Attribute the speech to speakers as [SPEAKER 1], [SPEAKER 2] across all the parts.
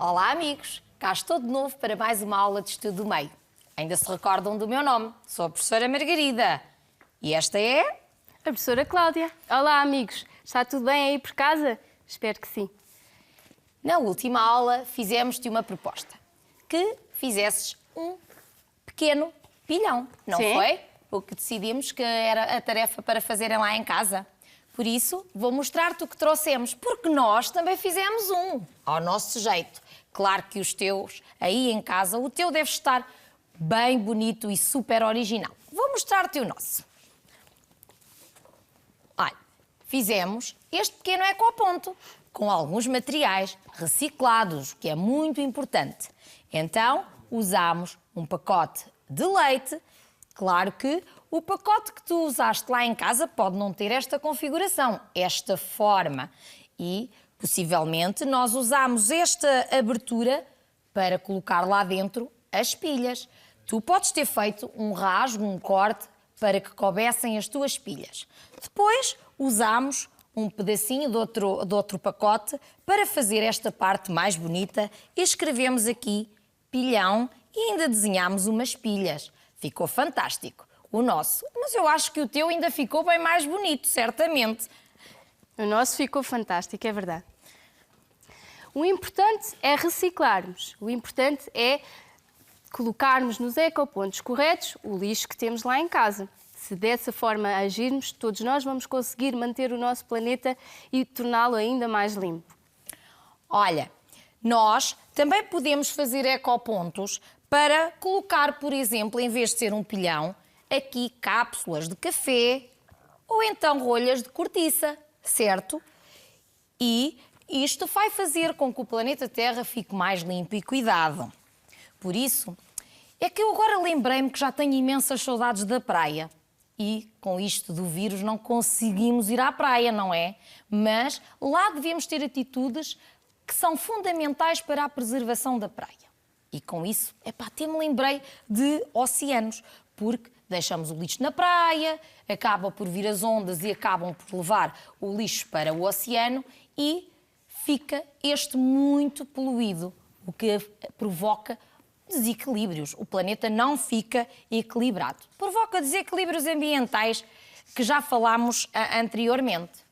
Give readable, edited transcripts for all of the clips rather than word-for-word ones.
[SPEAKER 1] Olá, amigos! Cá estou de novo para mais uma aula de estudo do meio. Ainda se recordam do meu nome? Sou a professora Margarida. E esta é...
[SPEAKER 2] A professora Cláudia. Olá, amigos. Está tudo bem aí por casa? Espero que sim.
[SPEAKER 1] Na última aula fizemos-te uma proposta. Que fizesses um pequeno pilhão, não
[SPEAKER 2] Sim.
[SPEAKER 1] foi? O que decidimos que era a tarefa para fazerem lá em casa. Por isso, vou mostrar-te o que trouxemos, porque nós também fizemos um, ao nosso jeito. Claro que os teus, aí em casa, o teu deve estar bem bonito e super original. Vou mostrar-te o nosso. Olha, fizemos este pequeno ecoponto, com alguns materiais reciclados, o que é muito importante. Então, usámos um pacote de leite. Claro que o pacote que tu usaste lá em casa pode não ter esta configuração, esta forma. E, possivelmente, nós usamos esta abertura para colocar lá dentro as pilhas. Tu podes ter feito um rasgo, um corte, para que coubessem as tuas pilhas. Depois, usamos um pedacinho de outro pacote para fazer esta parte mais bonita e escrevemos aqui pilhão e ainda desenhamos umas pilhas. Ficou fantástico, o nosso. Mas eu acho que o teu ainda ficou bem mais bonito, certamente.
[SPEAKER 2] O nosso ficou fantástico, é verdade. O importante é reciclarmos. O importante é colocarmos nos ecopontos corretos o lixo que temos lá em casa. Se dessa forma agirmos, todos nós vamos conseguir manter o nosso planeta e torná-lo ainda mais limpo.
[SPEAKER 1] Olha, nós também podemos fazer ecopontos para colocar, por exemplo, em vez de ser um pilhão, aqui cápsulas de café ou então rolhas de cortiça, certo? E isto vai fazer com que o planeta Terra fique mais limpo e cuidado. Por isso, é que eu agora lembrei-me que já tenho imensas saudades da praia. E com isto do vírus não conseguimos ir à praia, não é? Mas lá devemos ter atitudes que são fundamentais para a preservação da praia. E com isso, até me lembrei de oceanos, porque deixamos o lixo na praia, acaba por vir as ondas e acabam por levar o lixo para o oceano e fica este muito poluído, o que provoca desequilíbrios. O planeta não fica equilibrado. Provoca desequilíbrios ambientais que já falámos anteriormente.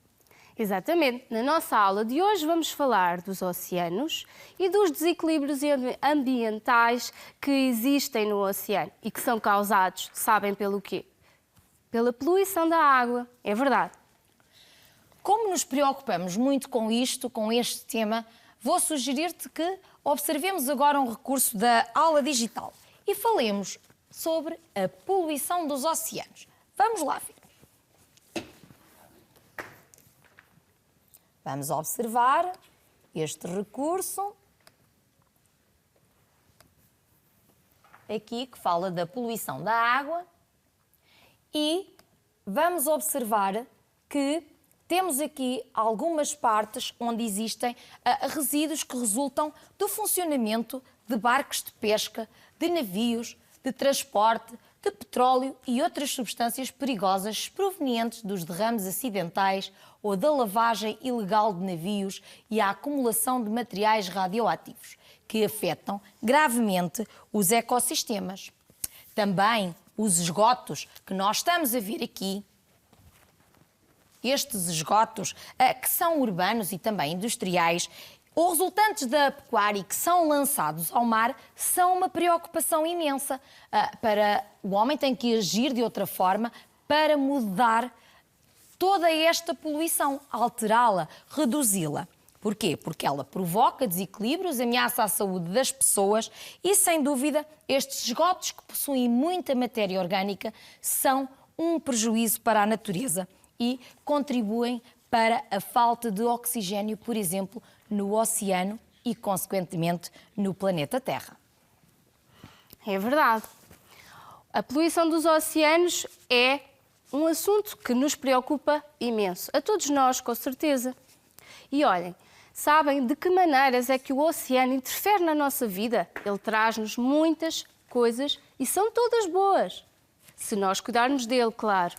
[SPEAKER 2] Exatamente. Na nossa aula de hoje vamos falar dos oceanos e dos desequilíbrios ambientais que existem no oceano e que são causados, sabem pelo quê? Pela poluição da água. É verdade.
[SPEAKER 1] Como nos preocupamos muito com isto, com este tema, vou sugerir-te que observemos agora um recurso da aula digital e falemos sobre a poluição dos oceanos. Vamos lá ver. Vamos observar este recurso aqui que fala da poluição da água e vamos observar que temos aqui algumas partes onde existem resíduos que resultam do funcionamento de barcos de pesca, de navios, de transporte, de petróleo e outras substâncias perigosas provenientes dos derrames acidentais ou da lavagem ilegal de navios e a acumulação de materiais radioativos, que afetam gravemente os ecossistemas. Também os esgotos que nós estamos a ver aqui, estes esgotos que são urbanos e também industriais, ou resultantes da pecuária e que são lançados ao mar, são uma preocupação imensa. O homem tem que agir de outra forma para mudar toda esta poluição, alterá-la, reduzi-la. Porquê? Porque ela provoca desequilíbrios, ameaça a saúde das pessoas e, sem dúvida, estes esgotos que possuem muita matéria orgânica são um prejuízo para a natureza e contribuem para a falta de oxigênio, por exemplo, no oceano e, consequentemente, no planeta Terra.
[SPEAKER 2] É verdade. A poluição dos oceanos é um assunto que nos preocupa imenso. A todos nós, com certeza. E olhem, sabem de que maneiras é que o oceano interfere na nossa vida? Ele traz-nos muitas coisas e são todas boas. Se nós cuidarmos dele, claro.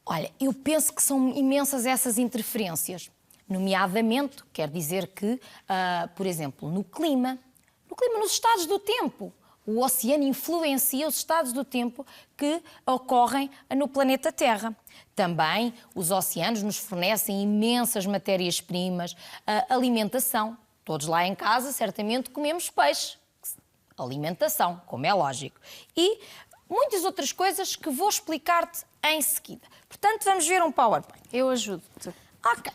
[SPEAKER 1] Olha, eu penso que são imensas essas interferências. Nomeadamente, quer dizer que, por exemplo, no clima, nos estados do tempo. O oceano influencia os estados do tempo que ocorrem no planeta Terra. Também os oceanos nos fornecem imensas matérias-primas, alimentação. Todos lá em casa certamente comemos peixe. Alimentação, como é lógico. E muitas outras coisas que vou explicar-te em seguida. Portanto, vamos ver um PowerPoint.
[SPEAKER 2] Eu ajudo-te.
[SPEAKER 1] Ok.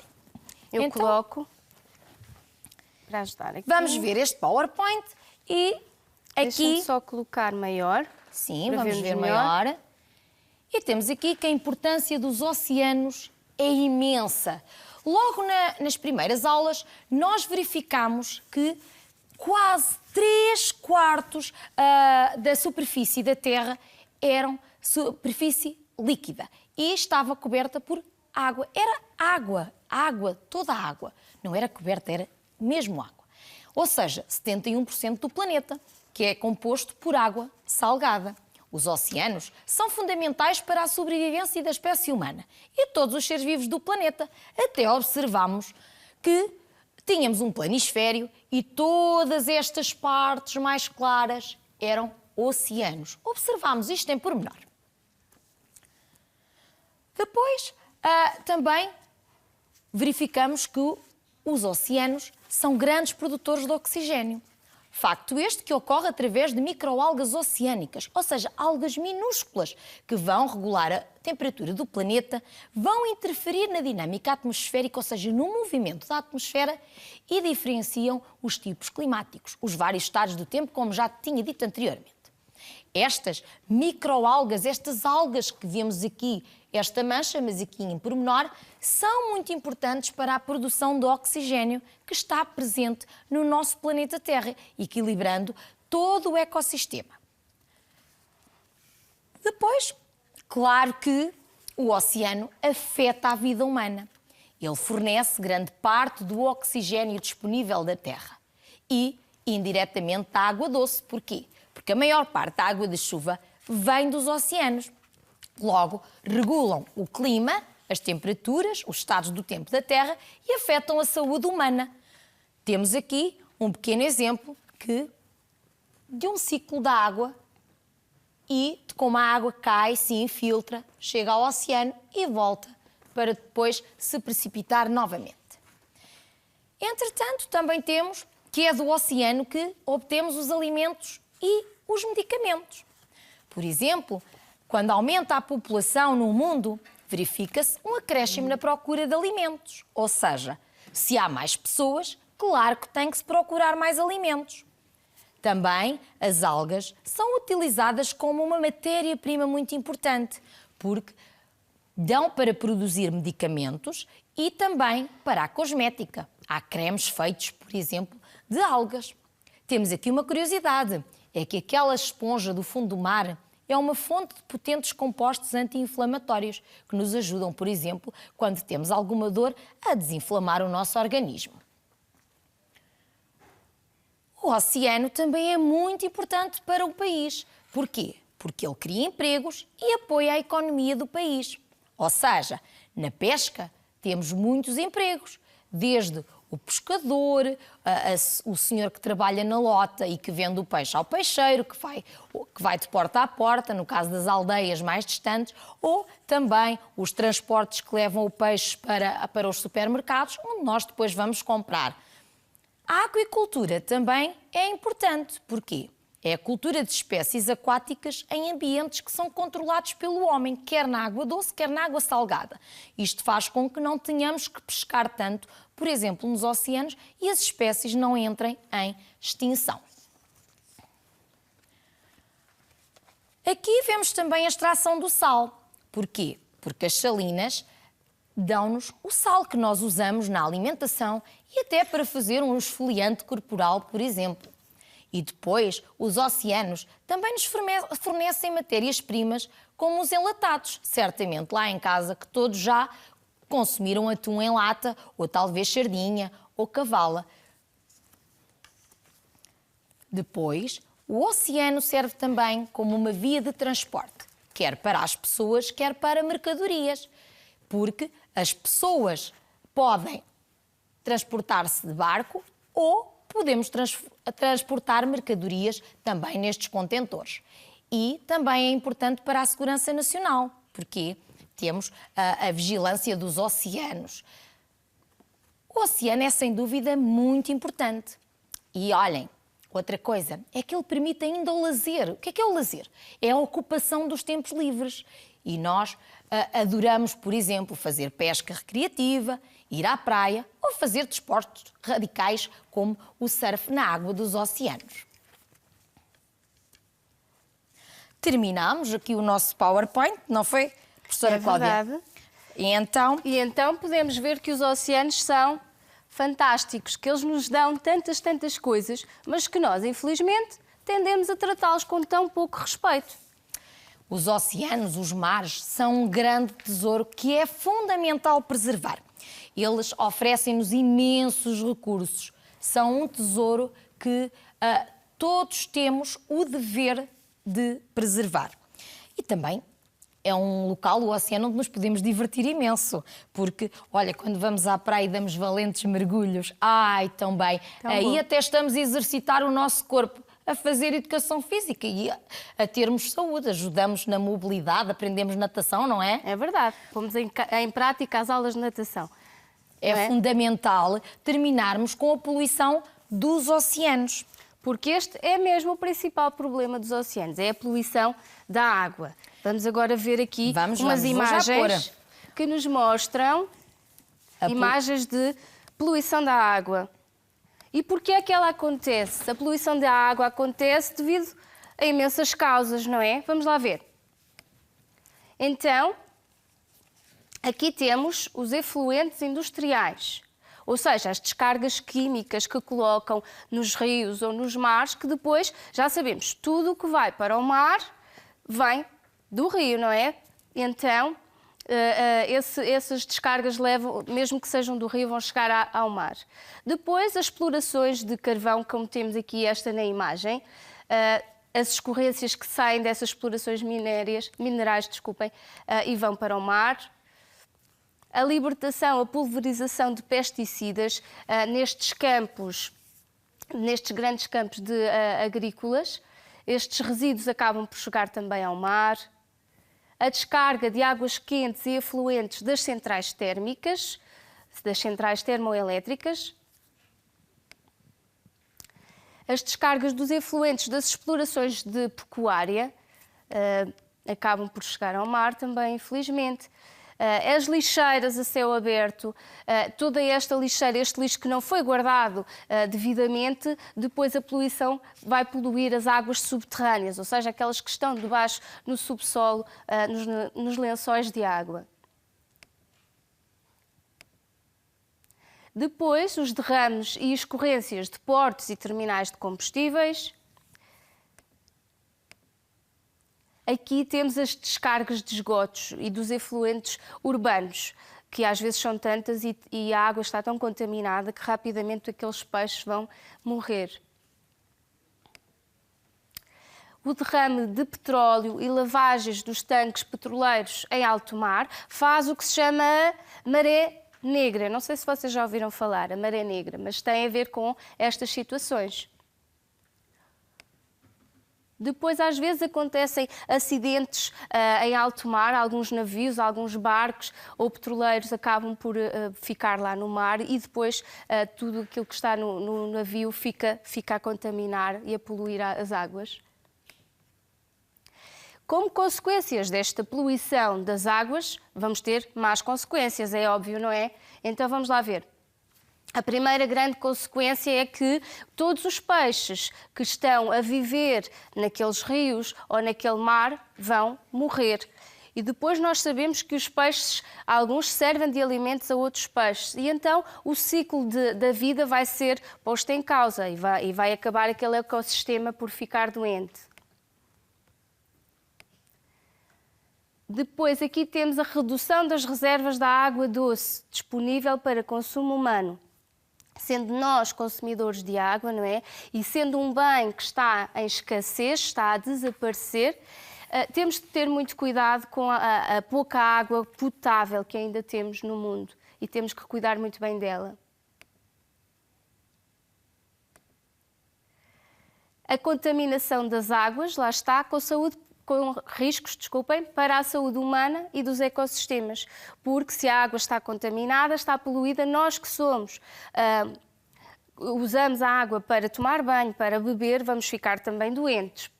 [SPEAKER 2] Eu
[SPEAKER 1] Então,
[SPEAKER 2] coloco para ajudar aqui.
[SPEAKER 1] Vamos ver este PowerPoint e
[SPEAKER 2] Deixa-me
[SPEAKER 1] aqui...
[SPEAKER 2] só colocar maior.
[SPEAKER 1] Sim,
[SPEAKER 2] para
[SPEAKER 1] vamos
[SPEAKER 2] vermos
[SPEAKER 1] ver
[SPEAKER 2] melhor.
[SPEAKER 1] maior. E temos aqui que a importância dos oceanos é imensa. Logo nas primeiras aulas, nós verificamos que quase 3/4 da superfície da Terra eram superfície líquida e estava coberta por água. Era água, toda a água. Não era coberta, era mesmo água. Ou seja, 71% do planeta, que é composto por água salgada. Os oceanos são fundamentais para a sobrevivência da espécie humana e de todos os seres vivos do planeta. Até observamos que tínhamos um planisfério e todas estas partes mais claras eram oceanos. Observamos isto em pormenor. Depois, também verificamos que os oceanos são grandes produtores de oxigênio. Facto este que ocorre através de microalgas oceânicas, ou seja, algas minúsculas que vão regular a temperatura do planeta, vão interferir na dinâmica atmosférica, ou seja, no movimento da atmosfera e diferenciam os tipos climáticos, os vários estados do tempo, como já tinha dito anteriormente. Estas microalgas, estas algas que vemos aqui, esta mancha, mas aqui em pormenor, são muito importantes para a produção de oxigênio que está presente no nosso planeta Terra, equilibrando todo o ecossistema. Depois, claro que o oceano afeta a vida humana. Ele fornece grande parte do oxigênio disponível da Terra e, indiretamente, da água doce. Porquê? Porque a maior parte da água de chuva vem dos oceanos. Logo, regulam o clima, as temperaturas, os estados do tempo da Terra e afetam a saúde humana. Temos aqui um pequeno exemplo de um ciclo da água e de como a água cai, se infiltra, chega ao oceano e volta para depois se precipitar novamente. Entretanto, também temos que é do oceano que obtemos os alimentos e os medicamentos. Por exemplo, quando aumenta a população no mundo, verifica-se um acréscimo na procura de alimentos. Ou seja, se há mais pessoas, claro que tem que se procurar mais alimentos. Também as algas são utilizadas como uma matéria-prima muito importante, porque dão para produzir medicamentos e também para a cosmética. Há cremes feitos, por exemplo, de algas. Temos aqui uma curiosidade, é que aquela esponja do fundo do mar é uma fonte de potentes compostos anti-inflamatórios que nos ajudam, por exemplo, quando temos alguma dor, a desinflamar o nosso organismo. O oceano também é muito importante para o país. Porquê? Porque ele cria empregos e apoia a economia do país. Ou seja, na pesca temos muitos empregos, desde o pescador, o senhor que trabalha na lota e que vende o peixe ao peixeiro, que vai de porta a porta, no caso das aldeias mais distantes, ou também os transportes que levam o peixe para os supermercados, onde nós depois vamos comprar. A aquicultura também é importante. Porquê? É a cultura de espécies aquáticas em ambientes que são controlados pelo homem, quer na água doce, quer na água salgada. Isto faz com que não tenhamos que pescar tanto, por exemplo, nos oceanos, e as espécies não entrem em extinção. Aqui vemos também a extração do sal. Porquê? Porque as salinas dão-nos o sal que nós usamos na alimentação e até para fazer um esfoliante corporal, por exemplo. E depois, os oceanos também nos fornecem matérias-primas como os enlatados. Certamente lá em casa que todos já consumiram atum em lata, ou talvez sardinha ou cavala. Depois, o oceano serve também como uma via de transporte, quer para as pessoas, quer para mercadorias, porque as pessoas podem transportar-se de barco ou podemos transportar mercadorias também nestes contentores. E também é importante para a segurança nacional, porque temos a vigilância dos oceanos. O oceano é, sem dúvida, muito importante. E olhem, outra coisa é que ele permite ainda o lazer. O que é o lazer? É a ocupação dos tempos livres. E nós adoramos, por exemplo, fazer pesca recreativa, ir à praia ou fazer desportos radicais como o surf na água dos oceanos. Terminamos aqui o nosso PowerPoint, não foi, professora Cláudia?
[SPEAKER 2] É verdade.
[SPEAKER 1] E então
[SPEAKER 2] podemos ver que os oceanos são fantásticos, que eles nos dão tantas coisas, mas que nós, infelizmente, tendemos a tratá-los com tão pouco respeito.
[SPEAKER 1] Os oceanos, os mares, são um grande tesouro que é fundamental preservar. Eles oferecem-nos imensos recursos. São um tesouro que todos temos o dever de preservar. E também é um local, o oceano, onde nos podemos divertir imenso. Porque, olha, quando vamos à praia e damos valentes mergulhos, ai, tão bem. Aí
[SPEAKER 2] bom.
[SPEAKER 1] até estamos a exercitar o nosso corpo, a fazer educação física e a termos saúde. Ajudamos na mobilidade, aprendemos natação, não é?
[SPEAKER 2] É verdade. Pomos em prática as aulas de natação.
[SPEAKER 1] É fundamental terminarmos com a poluição dos oceanos.
[SPEAKER 2] Porque este é mesmo o principal problema dos oceanos, é a poluição da água. Vamos agora ver aqui umas imagens que nos mostram imagens de poluição da água. E porquê é que ela acontece? A poluição da água acontece devido a imensas causas, não é? Vamos lá ver. Então, aqui temos os efluentes industriais. Ou seja, as descargas químicas que colocam nos rios ou nos mares, que depois, já sabemos, tudo o que vai para o mar vem do rio, não é? Então, essas descargas levam, mesmo que sejam do rio, vão chegar ao mar. Depois, as explorações de carvão, como temos aqui esta na imagem, as escorrências que saem dessas explorações minerais, e vão para o mar. A libertação, a pulverização de pesticidas nestes campos, nestes grandes campos agrícolas. Estes resíduos acabam por chegar também ao mar. A descarga de águas quentes e efluentes das centrais térmicas, das centrais termoelétricas. As descargas dos efluentes das explorações de pecuária acabam por chegar ao mar também, infelizmente. As lixeiras a céu aberto, toda esta lixeira, este lixo que não foi guardado devidamente, depois a poluição vai poluir as águas subterrâneas, ou seja, aquelas que estão debaixo no subsolo, nos lençóis de água. Depois, os derrames e escorrências de portos e terminais de combustíveis. Aqui temos as descargas de esgotos e dos efluentes urbanos, que às vezes são tantas e a água está tão contaminada que rapidamente aqueles peixes vão morrer. O derrame de petróleo e lavagens dos tanques petroleiros em alto mar faz o que se chama a maré negra. Não sei se vocês já ouviram falar, a maré negra, mas tem a ver com estas situações. Depois, às vezes, acontecem acidentes em alto mar, alguns navios, alguns barcos ou petroleiros acabam por ficar lá no mar e depois tudo aquilo que está no navio fica a contaminar e a poluir as águas. Como consequências desta poluição das águas, vamos ter más consequências, é óbvio, não é? Então, vamos lá ver. A primeira grande consequência é que todos os peixes que estão a viver naqueles rios ou naquele mar vão morrer. E depois nós sabemos que os peixes, alguns servem de alimentos a outros peixes. E então o ciclo da vida vai ser posto em causa e vai acabar aquele ecossistema por ficar doente. Depois aqui temos a redução das reservas da água doce disponível para consumo humano. Sendo nós consumidores de água, não é? E sendo um bem que está em escassez, está a desaparecer, temos de ter muito cuidado com a pouca água potável que ainda temos no mundo e temos que cuidar muito bem dela. A contaminação das águas, lá está, com riscos, para a saúde humana e dos ecossistemas, porque se a água está contaminada, está poluída, nós que somos, usamos a água para tomar banho, para beber, vamos ficar também doentes.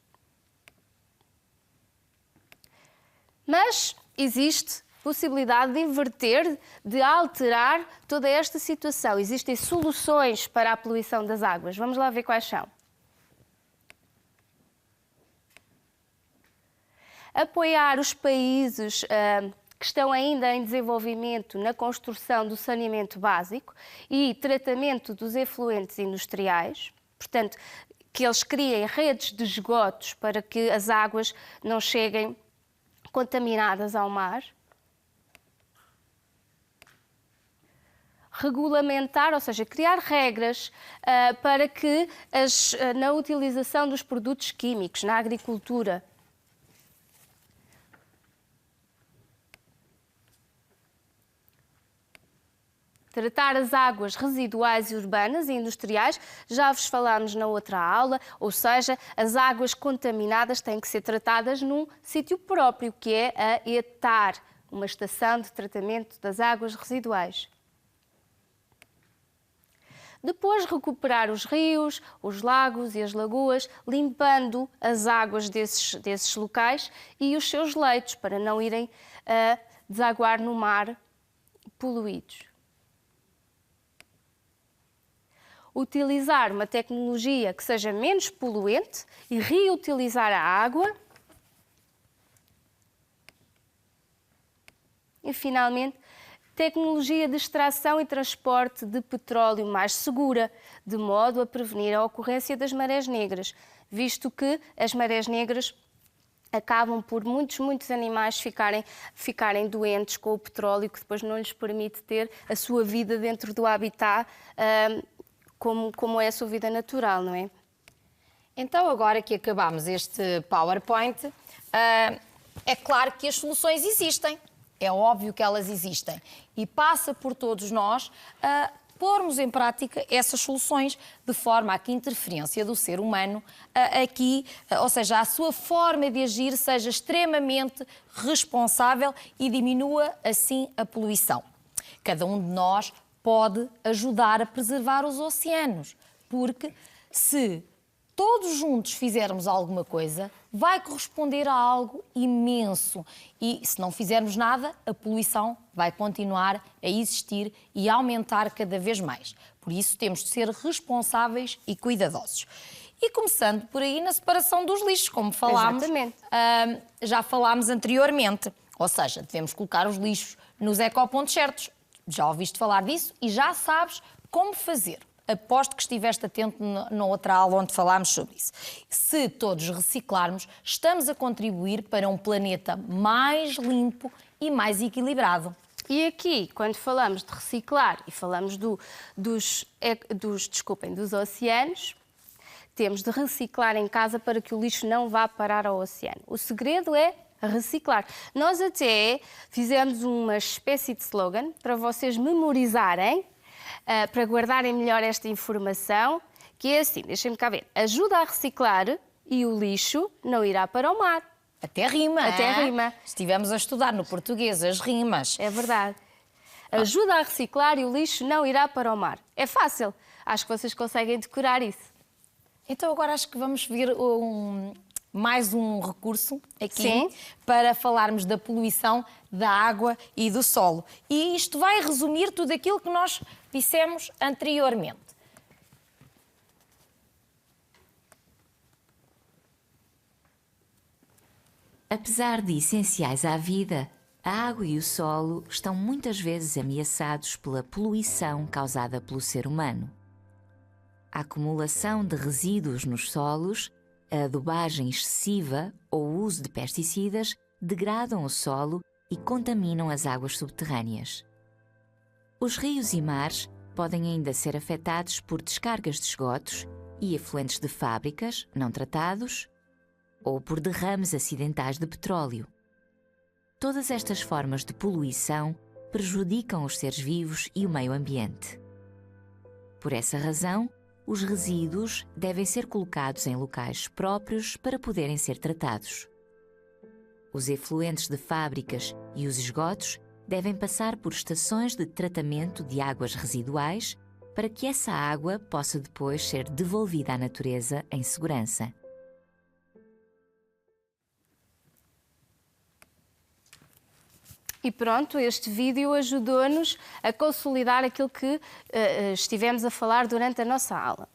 [SPEAKER 2] Mas existe possibilidade de inverter, de alterar toda esta situação. Existem soluções para a poluição das águas. Vamos lá ver quais são. Apoiar os países que estão ainda em desenvolvimento na construção do saneamento básico e tratamento dos efluentes industriais. Portanto, que eles criem redes de esgotos para que as águas não cheguem contaminadas ao mar. Regulamentar, ou seja, criar regras para que na utilização dos produtos químicos, na agricultura. Tratar as águas residuais e urbanas e industriais, já vos falámos na outra aula, ou seja, as águas contaminadas têm que ser tratadas num sítio próprio, que é a ETAR, uma estação de tratamento das águas residuais. Depois recuperar os rios, os lagos e as lagoas, limpando as águas desses locais e os seus leitos, para não irem desaguar no mar poluídos. Utilizar uma tecnologia que seja menos poluente e reutilizar a água. E, finalmente, tecnologia de extração e transporte de petróleo mais segura, de modo a prevenir a ocorrência das marés negras, visto que as marés negras acabam por muitos animais ficarem doentes com o petróleo, que depois não lhes permite ter a sua vida dentro do habitat, como é a sua vida natural, não é?
[SPEAKER 1] Então, agora que acabámos este PowerPoint, é claro que as soluções existem. É óbvio que elas existem. E passa por todos nós pormos em prática essas soluções de forma a que a interferência do ser humano aqui, ou seja, a sua forma de agir seja extremamente responsável e diminua assim a poluição. Cada um de nós pode ajudar a preservar os oceanos, porque se todos juntos fizermos alguma coisa, vai corresponder a algo imenso. E se não fizermos nada, a poluição vai continuar a existir e a aumentar cada vez mais. Por isso, temos de ser responsáveis e cuidadosos. E começando por aí na separação dos lixos, como falámos, já falámos anteriormente. Ou seja, devemos colocar os lixos nos ecopontos certos. Já ouviste falar disso e já sabes como fazer. Aposto que estiveste atento na outra aula onde falámos sobre isso. Se todos reciclarmos, estamos a contribuir para um planeta mais limpo e mais equilibrado.
[SPEAKER 2] E aqui, quando falamos de reciclar e falamos dos oceanos, temos de reciclar em casa para que o lixo não vá parar ao oceano. O segredo é reciclar. Nós até fizemos uma espécie de slogan para vocês memorizarem, para guardarem melhor esta informação, que é assim, deixem-me cá ver, ajuda a reciclar e o lixo não irá para o mar.
[SPEAKER 1] Até rima,
[SPEAKER 2] Até rima.
[SPEAKER 1] Estivemos a estudar no português as rimas.
[SPEAKER 2] É verdade. Ajuda a reciclar e o lixo não irá para o mar. É fácil. Acho que vocês conseguem decorar isso.
[SPEAKER 1] Então agora acho que vamos ver mais um recurso aqui.
[SPEAKER 2] Sim.
[SPEAKER 1] Para falarmos da poluição da água e do solo. E isto vai resumir tudo aquilo que nós dissemos anteriormente.
[SPEAKER 3] Apesar de essenciais à vida, a água e o solo estão muitas vezes ameaçados pela poluição causada pelo ser humano. A acumulação de resíduos nos solos, a adubagem excessiva ou o uso de pesticidas degradam o solo e contaminam as águas subterrâneas. Os rios e mares podem ainda ser afetados por descargas de esgotos e efluentes de fábricas não tratados ou por derrames acidentais de petróleo. Todas estas formas de poluição prejudicam os seres vivos e o meio ambiente. Por essa razão, os resíduos devem ser colocados em locais próprios para poderem ser tratados. Os efluentes de fábricas e os esgotos devem passar por estações de tratamento de águas residuais para que essa água possa depois ser devolvida à natureza em segurança.
[SPEAKER 2] E pronto, este vídeo ajudou-nos a consolidar aquilo que estivemos a falar durante a nossa aula.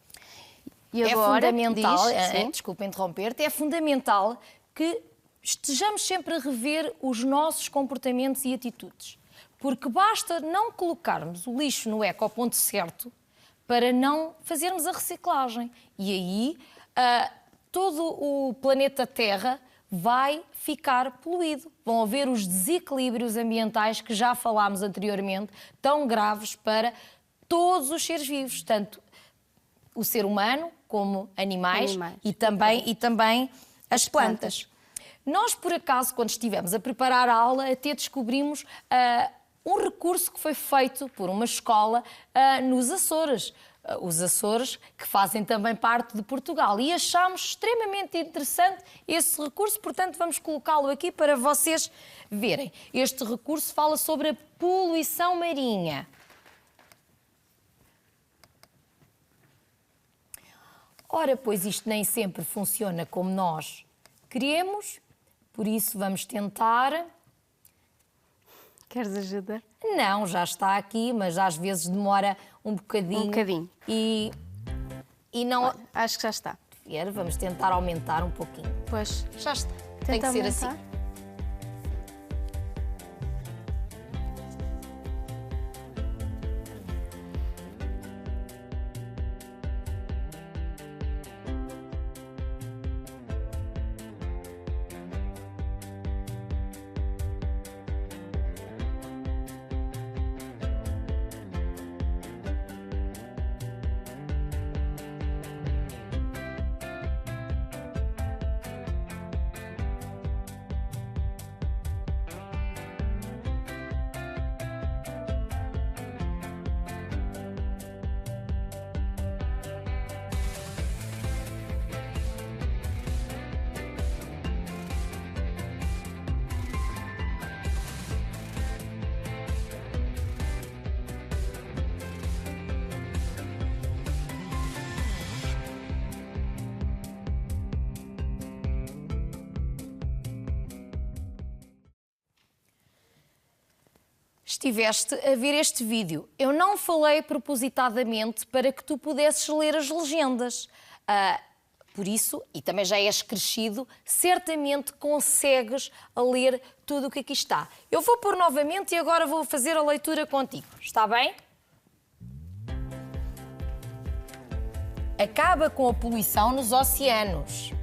[SPEAKER 2] E agora,
[SPEAKER 1] é fundamental,
[SPEAKER 2] sim.
[SPEAKER 1] desculpa interromper-te, é fundamental que estejamos sempre a rever os nossos comportamentos e atitudes. Porque basta não colocarmos o lixo no ecoponto certo para não fazermos a reciclagem. E aí todo o planeta Terra vai ficar poluído. Vão haver os desequilíbrios ambientais que já falámos anteriormente, tão graves para todos os seres vivos, tanto o ser humano como animais. E também as plantas. Nós, por acaso, quando estivemos a preparar a aula, até descobrimos um recurso que foi feito por uma escola nos Açores. Os Açores, que fazem também parte de Portugal. E achámos extremamente interessante esse recurso, portanto vamos colocá-lo aqui para vocês verem. Este recurso fala sobre a poluição marinha. Ora, pois isto nem sempre funciona como nós queremos, por isso vamos tentar...
[SPEAKER 2] Queres ajuda?
[SPEAKER 1] Não, já está aqui, mas às vezes demora um bocadinho.
[SPEAKER 2] Um bocadinho.
[SPEAKER 1] E não...
[SPEAKER 2] Olha, acho que já está.
[SPEAKER 1] Vamos tentar aumentar um pouquinho.
[SPEAKER 2] Pois.
[SPEAKER 1] Já está. Tem que ser
[SPEAKER 2] aumentar.
[SPEAKER 1] assim. Estiveste a ver este vídeo. Eu não falei propositadamente para que tu pudesses ler as legendas. Por isso, e também já és crescido, certamente consegues ler tudo o que aqui está. Eu vou pôr novamente e agora vou fazer a leitura contigo. Está bem? Acaba com a poluição nos oceanos.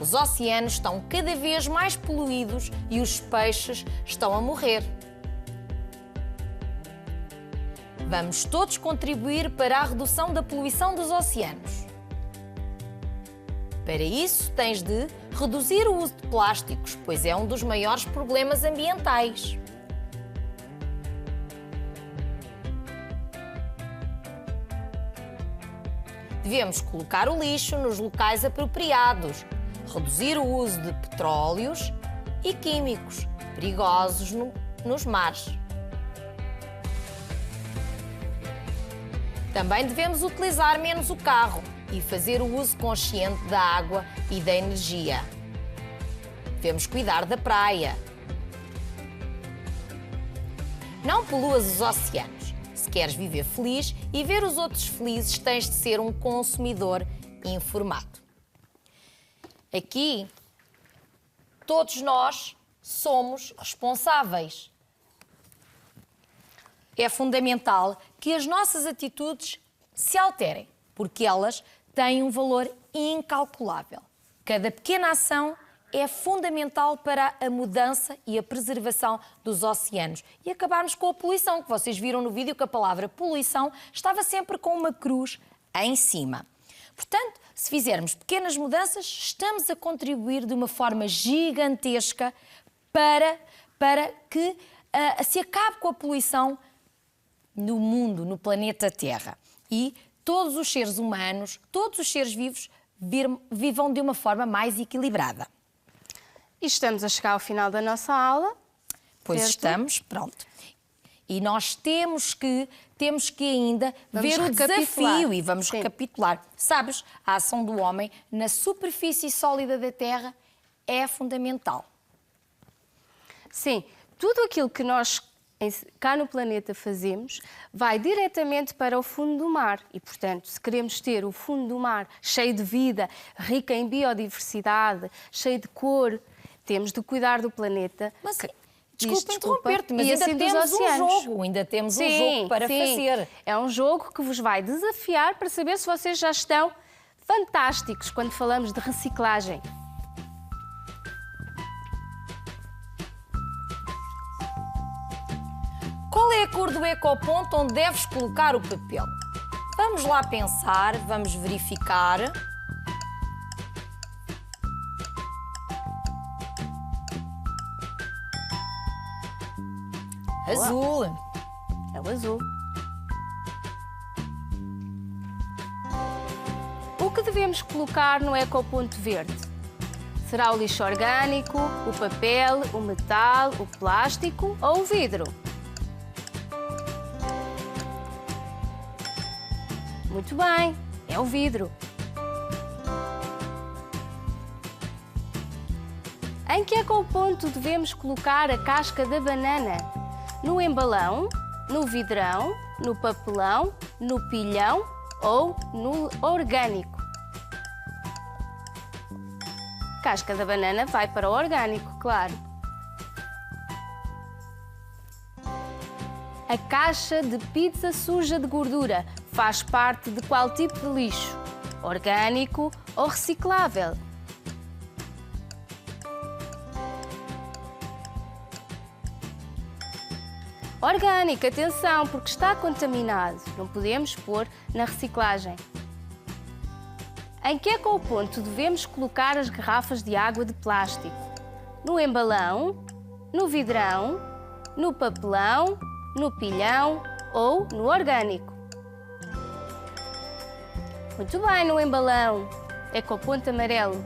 [SPEAKER 1] Os oceanos estão cada vez mais poluídos e os peixes estão a morrer. Vamos todos contribuir para a redução da poluição dos oceanos. Para isso, tens de reduzir o uso de plásticos, pois é um dos maiores problemas ambientais. Devemos colocar o lixo nos locais apropriados, reduzir o uso de petróleos e químicos perigosos nos mares. Também devemos utilizar menos o carro e fazer o uso consciente da água e da energia. Devemos cuidar da praia. Não poluas os oceanos. Se queres viver feliz e ver os outros felizes, tens de ser um consumidor informado. Aqui, todos nós somos responsáveis. É fundamental que as nossas atitudes se alterem, porque elas têm um valor incalculável. Cada pequena ação é fundamental para a mudança e a preservação dos oceanos e acabarmos com a poluição, que vocês viram no vídeo que a palavra poluição estava sempre com uma cruz em cima. Portanto, se fizermos pequenas mudanças, estamos a contribuir de uma forma gigantesca para que se acabe com a poluição no mundo, no planeta Terra. E todos os seres humanos, todos os seres vivos, vivam de uma forma mais equilibrada.
[SPEAKER 2] E estamos a chegar ao final da nossa aula.
[SPEAKER 1] Pois
[SPEAKER 2] certo?
[SPEAKER 1] estamos, pronto. E nós temos que ainda
[SPEAKER 2] Vamos
[SPEAKER 1] ver o
[SPEAKER 2] recapitular.
[SPEAKER 1] desafio e vamos
[SPEAKER 2] Sim.
[SPEAKER 1] recapitular. Sabes, a ação do homem na superfície sólida da Terra é fundamental.
[SPEAKER 2] Sim, tudo aquilo que nós cá no planeta fazemos vai diretamente para o fundo do mar e, portanto, se queremos ter o fundo do mar cheio de vida, rico em biodiversidade, cheio de cor, temos de cuidar do planeta.
[SPEAKER 1] Mas,
[SPEAKER 2] Desculpa,
[SPEAKER 1] interromper-te, mas
[SPEAKER 2] e
[SPEAKER 1] ainda
[SPEAKER 2] assim dos
[SPEAKER 1] temos um
[SPEAKER 2] oceanos.
[SPEAKER 1] jogo, ainda temos um
[SPEAKER 2] Sim,
[SPEAKER 1] jogo para
[SPEAKER 2] sim.
[SPEAKER 1] fazer.
[SPEAKER 2] É um jogo que vos vai desafiar para saber se vocês já estão fantásticos quando falamos de reciclagem.
[SPEAKER 1] Qual é a cor do ecoponto onde deves colocar o papel? Vamos lá pensar, vamos verificar. Azul.
[SPEAKER 2] É o azul. O que devemos colocar no ecoponto verde? Será o lixo orgânico, o papel, o metal, o plástico ou o vidro? Muito bem, é o vidro. Em que ecoponto devemos colocar a casca da banana? No embalão, no vidrão, no papelão, no pilhão ou no orgânico? Casca da banana vai para o orgânico, claro. A caixa de pizza suja de gordura faz parte de qual tipo de lixo? Orgânico ou reciclável? Orgânico, atenção, porque está contaminado. Não podemos pôr na reciclagem. Em que ecoponto devemos colocar as garrafas de água de plástico? No embalão, no vidrão, no papelão, no pilhão ou no orgânico? Muito bem, no embalão. Ecoponto amarelo.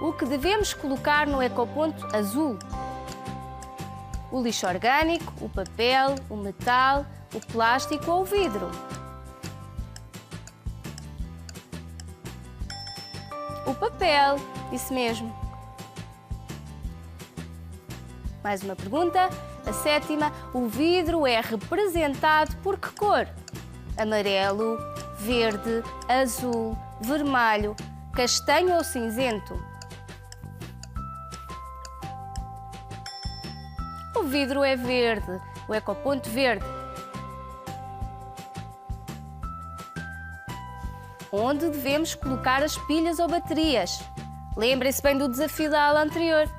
[SPEAKER 2] O que devemos colocar no ecoponto azul? O lixo orgânico, o papel, o metal, o plástico ou o vidro? O papel, isso mesmo. Mais uma pergunta. A sétima, o vidro é representado por que cor? Amarelo, verde, azul, vermelho, castanho ou cinzento? O vidro é verde, o ecoponto verde. Onde devemos colocar as pilhas ou baterias? Lembrem-se bem do desafio da aula anterior.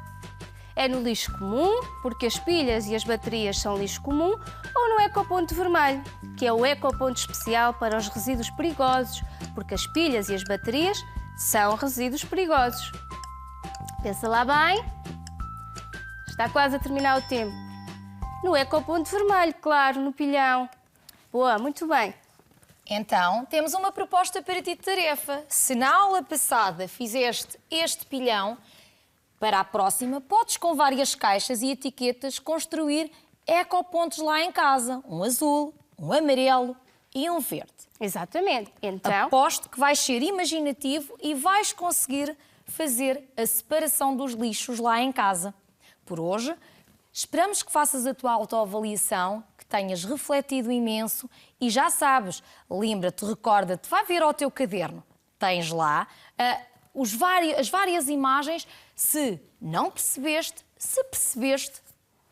[SPEAKER 2] É no lixo comum, porque as pilhas e as baterias são lixo comum, ou no ecoponto vermelho, que é o ecoponto especial para os resíduos perigosos, porque as pilhas e as baterias são resíduos perigosos. Pensa lá bem. Está quase a terminar o tempo. No ecoponto vermelho, claro, no pilhão. Boa, muito bem.
[SPEAKER 1] Então, temos uma proposta para ti de tarefa. Se na aula passada fizeste este pilhão, para a próxima podes, com várias caixas e etiquetas, construir ecopontos lá em casa. Um azul, um amarelo e um verde.
[SPEAKER 2] Exatamente. Então,
[SPEAKER 1] Aposto que vais ser imaginativo e vais conseguir fazer a separação dos lixos lá em casa. Por hoje, esperamos que faças a tua autoavaliação, que tenhas refletido imenso e já sabes, lembra-te, recorda-te, vai ver ao teu caderno. Tens lá as várias imagens, se não percebeste, se percebeste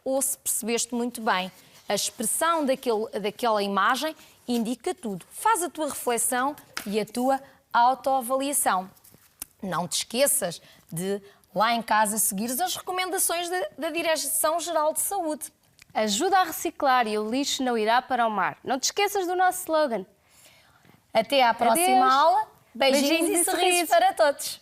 [SPEAKER 1] ou se percebeste muito bem. A expressão daquela imagem indica tudo. Faz a tua reflexão e a tua autoavaliação. Não te esqueças de, lá em casa, seguires as recomendações da Direção-Geral de Saúde.
[SPEAKER 2] ajuda a reciclar e o lixo não irá para o mar. Não te esqueças do nosso slogan.
[SPEAKER 1] Até à próxima
[SPEAKER 2] Adeus.
[SPEAKER 1] aula. Beijinhos
[SPEAKER 2] Beijinhos
[SPEAKER 1] e
[SPEAKER 2] e
[SPEAKER 1] sorrisos
[SPEAKER 2] sorrisos.
[SPEAKER 1] para todos.